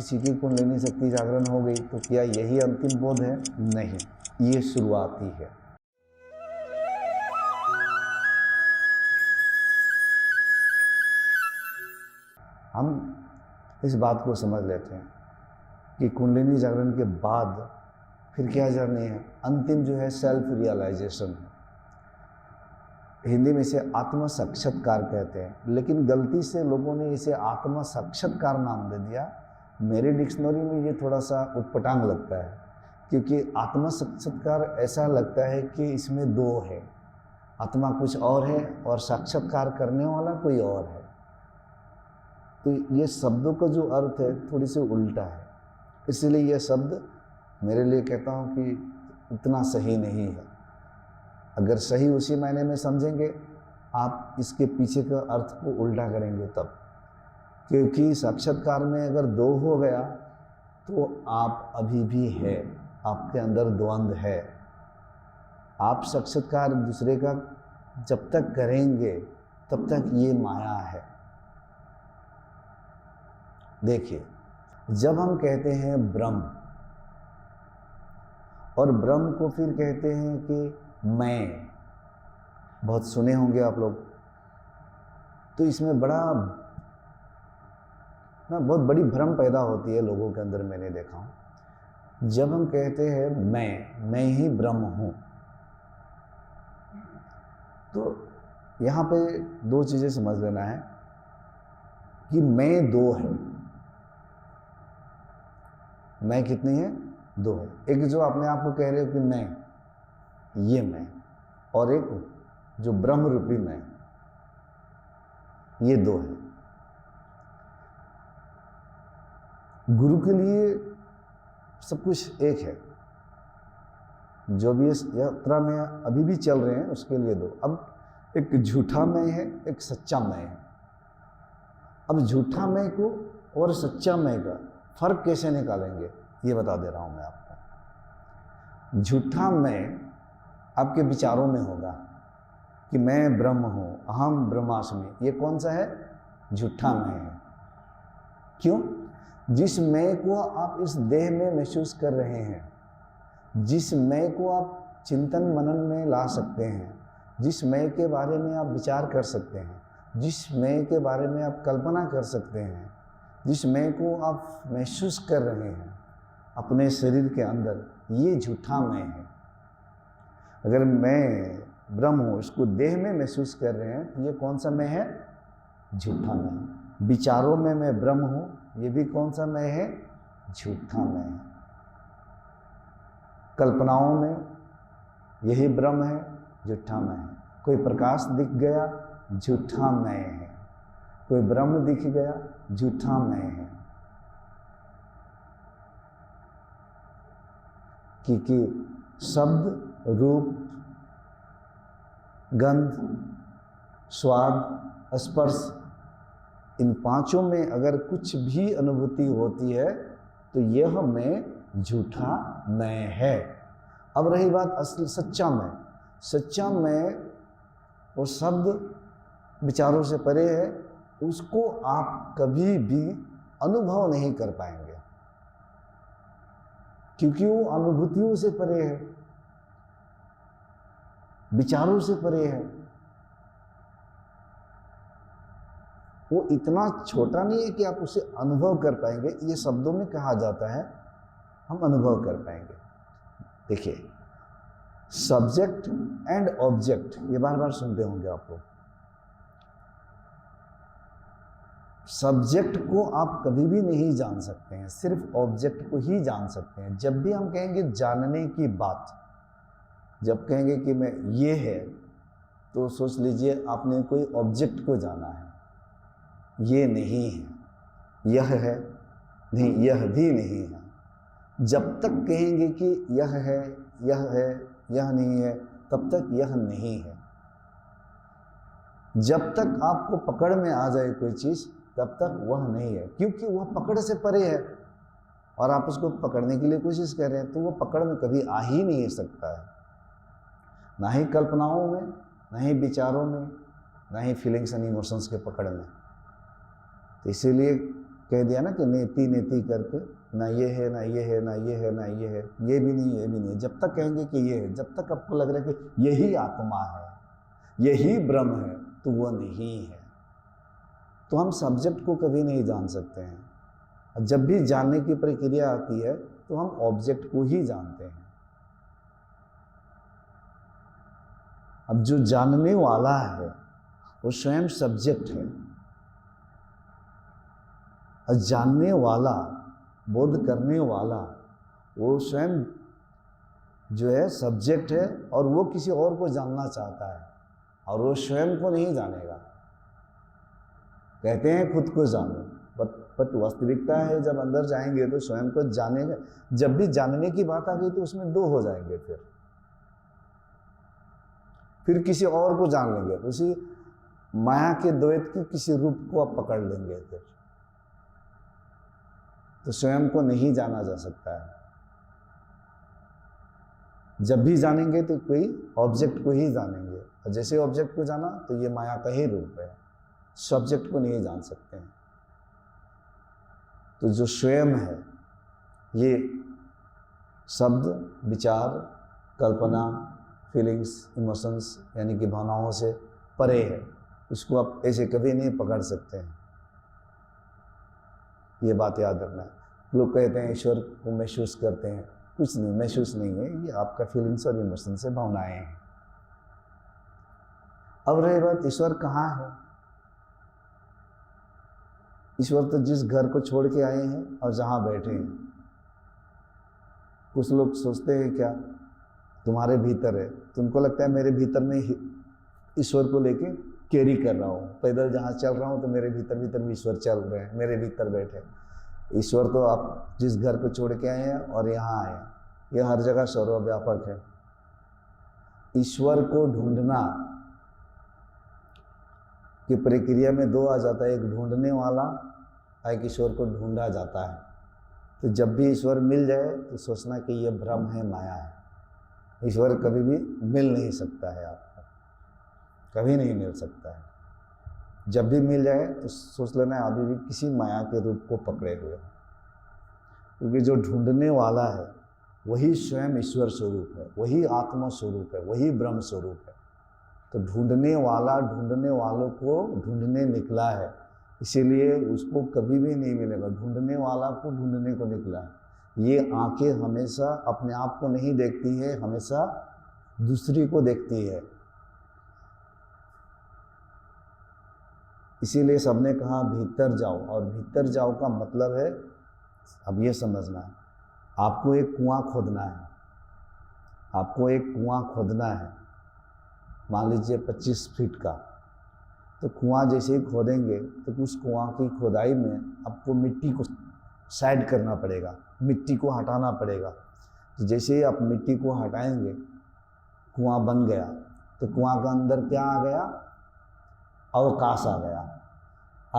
किसी की कुंडलिनी शक्ति जागरण हो गई तो क्या यही अंतिम बोध है? नहीं, ये शुरुआती है। हम इस बात को समझ लेते हैं कि कुंडलिनी जागरण के बाद फिर क्या जर्नी है? अंतिम जो है सेल्फ रियलाइजेशन है। हिंदी में इसे आत्म साक्षात्कार कहते हैं, लेकिन गलती से लोगों ने इसे आत्म साक्षात्कार नाम दे दिया। मेरी डिक्शनरी में ये थोड़ा सा उटपटांग लगता है, क्योंकि आत्म साक्षात्कार ऐसा लगता है कि इसमें दो है, आत्मा कुछ और है और साक्षात्कार करने वाला कोई और है। तो ये शब्दों का जो अर्थ है थोड़ी सी उल्टा है, इसलिए यह शब्द मेरे लिए कहता हूँ कि इतना सही नहीं है। अगर सही उसी मायने में समझेंगे, आप इसके पीछे का अर्थ को उल्टा करेंगे तब, क्योंकि साक्षात्कार में अगर दो हो गया तो आप अभी भी है, आपके अंदर द्वंद्व है। आप साक्षात्कार दूसरे का जब तक करेंगे तब तक ये माया है। देखिए, जब हम कहते हैं ब्रह्म, और ब्रह्म को फिर कहते हैं कि मैं, बहुत सुने होंगे आप लोग, तो इसमें बहुत बड़ी भ्रम पैदा होती है लोगों के अंदर, मैंने देखा हूँ। जब हम कहते हैं मैं ही ब्रह्म हूँ, तो यहाँ पे दो चीज़ें समझ लेना है कि मैं दो है। मैं कितनी है? दो है। एक जो अपने आप को कह रहे हो कि मैं, ये मैं, और एक जो ब्रह्म रूपी मैं, ये दो है। गुरु के लिए सब कुछ एक है। जो भी इस यात्रा में अभी भी चल रहे हैं उसके लिए दो। अब एक झूठा मैं है, एक सच्चा मैं है। अब झूठा मैं को और सच्चा मैं का फर्क कैसे निकालेंगे, ये बता दे रहा हूं मैं आपको। झूठा मैं आपके विचारों में होगा कि मैं ब्रह्म हूं, अहम ब्रह्मास्मि। ये कौन सा है? झूठा मैं है। क्यों? जिस मैं को आप इस देह में महसूस कर रहे हैं, जिस मैं को आप चिंतन मनन में ला सकते हैं, जिस मैं के बारे में आप विचार कर सकते हैं, जिस मैं के बारे में आप कल्पना कर सकते हैं, जिस मैं को आप महसूस कर रहे हैं अपने शरीर के अंदर, ये झूठा मैं है। अगर मैं ब्रह्म हूँ, इसको देह में महसूस कर रहे हैं, तो ये कौन सा मैं है? झूठा मैं। विचारों में मैं ब्रह्म हूँ, ये भी कौन सा मैं है? झूठा मैं है। कल्पनाओं में यही ब्रह्म है, झूठा मैं है। कोई प्रकाश दिख गया, झूठा मैं है। कोई ब्रह्म दिख गया, झूठा मैं है। क्योंकि शब्द, रूप, गंध, स्वाद, स्पर्श, इन पांचों में अगर कुछ भी अनुभूति होती है तो यह मैं झूठा मैं है। अब रही बात असली सच्चा मैं। सच्चा मैं वो शब्द विचारों से परे है, उसको आप कभी भी अनुभव नहीं कर पाएंगे, क्योंकि वो अनुभूतियों से परे है, विचारों से परे है। वो इतना छोटा नहीं है कि आप उसे अनुभव कर पाएंगे। ये शब्दों में कहा जाता है हम अनुभव कर पाएंगे। देखिए, सब्जेक्ट एंड ऑब्जेक्ट, ये बार बार सुनते होंगे आप लोग। सब्जेक्ट को आप कभी भी नहीं जान सकते हैं, सिर्फ ऑब्जेक्ट को ही जान सकते हैं। जब भी हम कहेंगे जानने की बात, जब कहेंगे कि मैं ये है, तो सोच लीजिए आपने कोई ऑब्जेक्ट को जाना है। ये नहीं है, यह है, नहीं, यह भी नहीं है। जब तक कहेंगे कि यह है, यह है, यह नहीं है, तब तक यह नहीं है। जब तक आपको पकड़ में आ जाए कोई चीज, तब तक वह नहीं है, क्योंकि वह पकड़ से परे है और आप उसको पकड़ने के लिए कोशिश कर रहे हैं, तो वह पकड़ में कभी आ ही नहीं सकता है। ना ही कल्पनाओं में, ना ही विचारों में, ना ही फीलिंग्स एंड इमोशंस के पकड़ में। तो इसीलिए कह दिया ना कि नेति नेति करके, ना ये है ना ये है ना ये है ना ये है, ये भी नहीं ये भी नहीं, जब तक कहेंगे कि ये है, जब तक आपको लग रहा है कि यही आत्मा है, यही ब्रह्म है, तो वो नहीं है। तो हम सब्जेक्ट को कभी नहीं जान सकते हैं। जब भी जानने की प्रक्रिया आती है तो हम ऑब्जेक्ट को ही जानते हैं। अब जो जानने वाला है वो स्वयं सब्जेक्ट है, और जानने वाला, बोध करने वाला, वो स्वयं जो है सब्जेक्ट है, और वो किसी और को जानना चाहता है, और वो स्वयं को नहीं जानेगा। कहते हैं खुद को जानो, बट वास्तविकता है जब अंदर जाएंगे तो स्वयं को जानेंगे। जब भी जानने की बात आ गई तो उसमें दो हो जाएंगे, फिर किसी और को जान लेंगे, उसी माया के द्वैत के किसी रूप को आप पकड़ लेंगे, फिर तो स्वयं को नहीं जाना जा सकता है। जब भी जानेंगे तो कोई ऑब्जेक्ट को ही जानेंगे, और जैसे ऑब्जेक्ट को जाना तो ये माया का ही रूप है, सब्जेक्ट को नहीं जान सकते हैं। तो जो स्वयं है ये शब्द, विचार, कल्पना, फीलिंग्स, इमोशंस यानी कि भावनाओं से परे है, इसको आप ऐसे कभी नहीं पकड़ सकते हैं। ये बात याद रखना है। लोग कहते हैं ईश्वर को महसूस करते हैं, कुछ नहीं, महसूस नहीं है, ये आपका फीलिंग्स और इमोशन से भावनाएं हैं। अब रही बात ईश्वर कहाँ है, ईश्वर तो जिस घर को छोड़ के आए हैं और जहाँ बैठे हैं, कुछ लोग सोचते हैं क्या तुम्हारे भीतर है, तुमको लगता है मेरे भीतर में ईश्वर को लेके कैरी कर रहा हूँ, पैदल जहाँ चल रहा हूँ तो मेरे भीतर भीतर भी ईश्वर चल रहे हैं, मेरे भीतर बैठे। ईश्वर तो आप जिस घर को छोड़ के आए हैं और यहाँ आए, यह हर जगह सर्वव्यापक है। ईश्वर को ढूंढना की प्रक्रिया में दो आ जाता है, एक ढूंढने वाला, एक ईश्वर को ढूंढा जाता है। तो जब भी ईश्वर मिल जाए तो सोचना कि यह भ्रम है, माया है। ईश्वर कभी भी मिल नहीं सकता है आपको, कभी नहीं मिल सकता है। जब भी मिल जाए तो सोच लेना है अभी भी किसी माया के रूप को पकड़े हुए, क्योंकि जो ढूंढने वाला है वही स्वयं ईश्वर स्वरूप है, वही आत्मा स्वरूप है, वही ब्रह्म स्वरूप है। तो ढूंढने वाला ढूंढने वालों को ढूंढने निकला है, इसीलिए उसको कभी भी नहीं मिलेगा। ढूंढने वाला को ढूंढने को निकला है। ये आंखें हमेशा अपने आप को नहीं देखती है, हमेशा दूसरी को देखती है। इसीलिए सबने कहा भीतर जाओ, और भीतर जाओ का मतलब है, अब ये समझना है, आपको एक कुआं खोदना है, आपको एक कुआं खोदना है, मान लीजिए 25 फीट का। तो कुआं जैसे ही खोदेंगे तो उस कुआं की खोदाई में आपको मिट्टी को साइड करना पड़ेगा, मिट्टी को हटाना पड़ेगा। तो जैसे ही आप मिट्टी को हटाएंगे कुआं बन गया। तो कुआं का अंदर क्या आ गया, अवकाश आ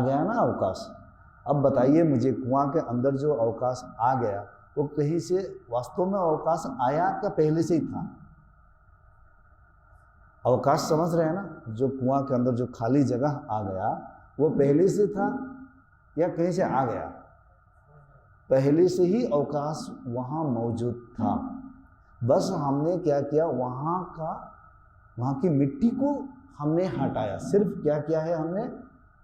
गया ना अवकाश। अब बताइए मुझे, कुआं के अंदर जो अवकाश आ गया वो कहीं से वास्तव में अवकाश आया क्या पहले से ही था? अवकाश समझ रहे हैं ना, जो कुआं के अंदर जो खाली जगह आ गया वो पहले से था या कहीं से आ गया? पहले से ही अवकाश वहाँ मौजूद था, बस हमने क्या किया, वहाँ की मिट्टी को हमने हटाया। सिर्फ क्या किया है, हमने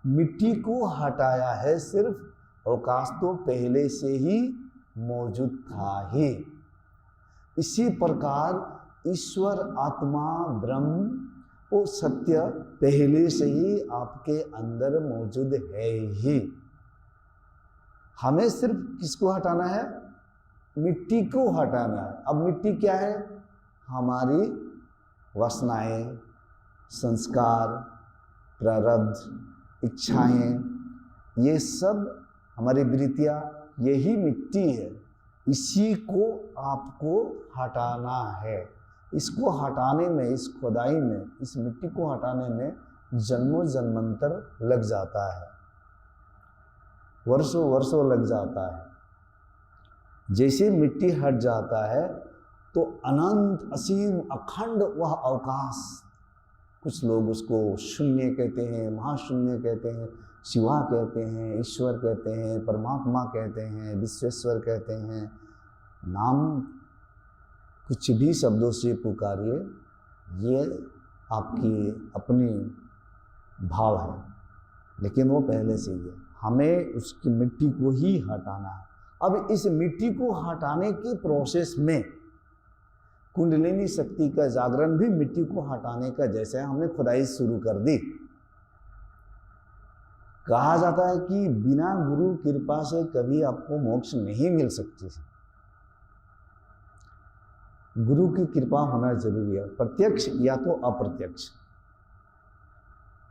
मिट्टी को हटाया है सिर्फ। अवकाश तो पहले से ही मौजूद था ही। इसी प्रकार ईश्वर, आत्मा, ब्रह्म, वो सत्य पहले से ही आपके अंदर मौजूद है ही। हमें सिर्फ किसको हटाना है? मिट्टी को हटाना है। अब मिट्टी क्या है? हमारी वासनाएं, संस्कार, प्रारब्ध, इच्छाएं, ये सब हमारी वृत्तियां, यही मिट्टी है। इसी को आपको हटाना है। इसको हटाने में, इस खुदाई में, इस मिट्टी को हटाने में जन्मों जन्मांतर लग जाता है, वर्षों वर्षों लग जाता है। जैसे मिट्टी हट जाता है तो अनंत, असीम, अखंड वह अवकाश, कुछ लोग उसको शून्य कहते हैं, महाशून्य कहते हैं, शिवा कहते हैं, ईश्वर कहते हैं, परमात्मा कहते हैं, विश्वेश्वर कहते हैं, नाम कुछ भी शब्दों से पुकारिए, ये आपकी अपनी भाव है, लेकिन वो पहले से ही है। हमें उसकी मिट्टी को ही हटाना है। अब इस मिट्टी को हटाने की प्रोसेस में कुंडलिनी शक्ति का जागरण भी मिट्टी को हटाने का जैसे है, हमने खुदाई शुरू कर दी। कहा जाता है कि बिना गुरु कृपा से कभी आपको मोक्ष नहीं मिल सकती। गुरु की कृपा होना जरूरी है, प्रत्यक्ष या तो अप्रत्यक्ष।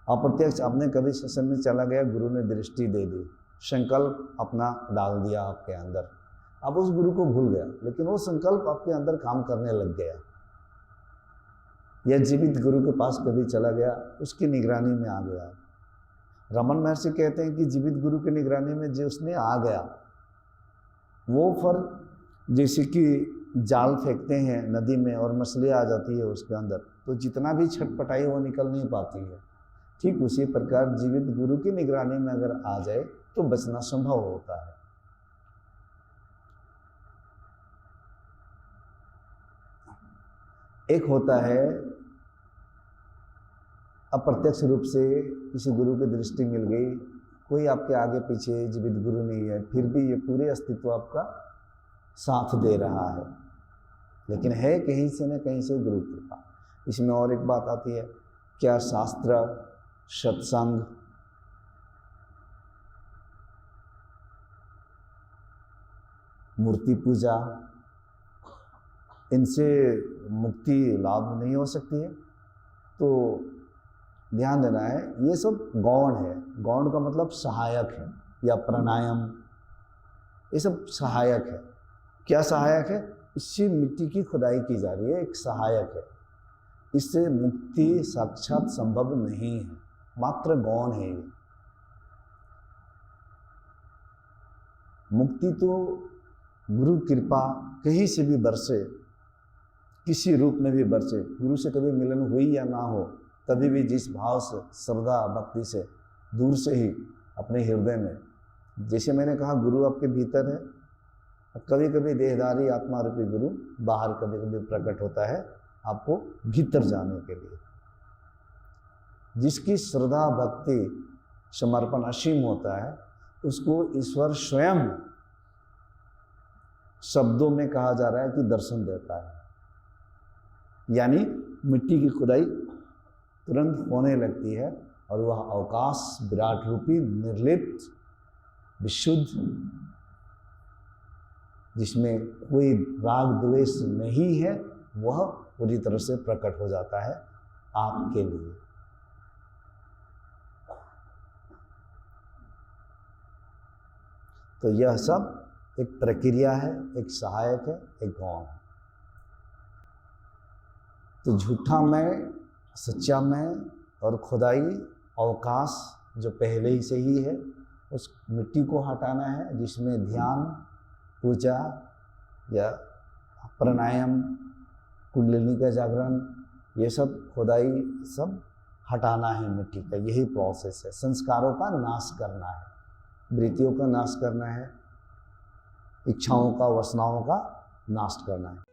अप्रत्यक्ष आपने कभी सत्संग में चला गया, गुरु ने दृष्टि दे दी, संकल्प अपना डाल दिया आपके अंदर, अब उस गुरु को भूल गया, लेकिन वो संकल्प आपके अंदर काम करने लग गया। या जीवित गुरु के पास कभी चला गया, उसकी निगरानी में आ गया। रमन महर्षि कहते हैं कि जीवित गुरु की निगरानी में जो उसने आ गया, वो फिर जैसे कि जाल फेंकते हैं नदी में और मछली आ जाती है उसके अंदर, तो जितना भी छटपटाई वो निकल नहीं पाती है। ठीक उसी प्रकार जीवित गुरु की निगरानी में अगर आ जाए तो बचना संभव होता है। एक होता है अप्रत्यक्ष रूप से किसी गुरु की दृष्टि मिल गई, कोई आपके आगे पीछे जीवित गुरु नहीं है, फिर भी ये पूरे अस्तित्व आपका साथ दे रहा है, लेकिन है कहीं से न कहीं से गुरु कृपा। इसमें और एक बात आती है, क्या शास्त्र, सत्संग, मूर्ति पूजा, इनसे मुक्ति लाभ नहीं हो सकती है? तो ध्यान देना है, ये सब गौण है। गौण का मतलब सहायक है, या प्राणायाम, ये सब सहायक है। क्या सहायक है? इससे मिट्टी की खुदाई की जा रही है, एक सहायक है। इससे मुक्ति साक्षात संभव नहीं है, मात्र गौण है ये। मुक्ति तो गुरु कृपा कहीं से भी बरसे, किसी रूप में भी बरसे, गुरु से कभी मिलन हुई या ना हो, तभी भी जिस भाव से, श्रद्धा भक्ति से, दूर से ही अपने हृदय में, जैसे मैंने कहा गुरु आपके भीतर है, कभी कभी देहधारी आत्मा रूपी गुरु बाहर कभी कभी प्रकट होता है आपको भीतर जाने के लिए। जिसकी श्रद्धा भक्ति समर्पण असीम होता है, उसको ईश्वर स्वयं शब्दों में कहा जा रहा है कि दर्शन देता है। यानी मिट्टी की खुदाई तुरंत होने लगती है और वह अवकाश विराट रूपी निर्लिप्त विशुद्ध, जिसमें कोई राग द्वेष नहीं है, वह पूरी तरह से प्रकट हो जाता है आपके लिए। तो यह सब एक प्रक्रिया है, एक सहायक है, एक गौण है। तो झूठा मैं, सच्चा मैं और खुदाई अवकाश जो पहले ही से ही है, उस मिट्टी को हटाना है, जिसमें ध्यान, पूजा या प्राणायाम, कुंडलिनी का जागरण, ये सब खुदाई सब हटाना है मिट्टी का। यही प्रोसेस है। संस्कारों का नाश करना है, वृत्तियों का नाश करना है, इच्छाओं का, वासनाओं का नाश करना है।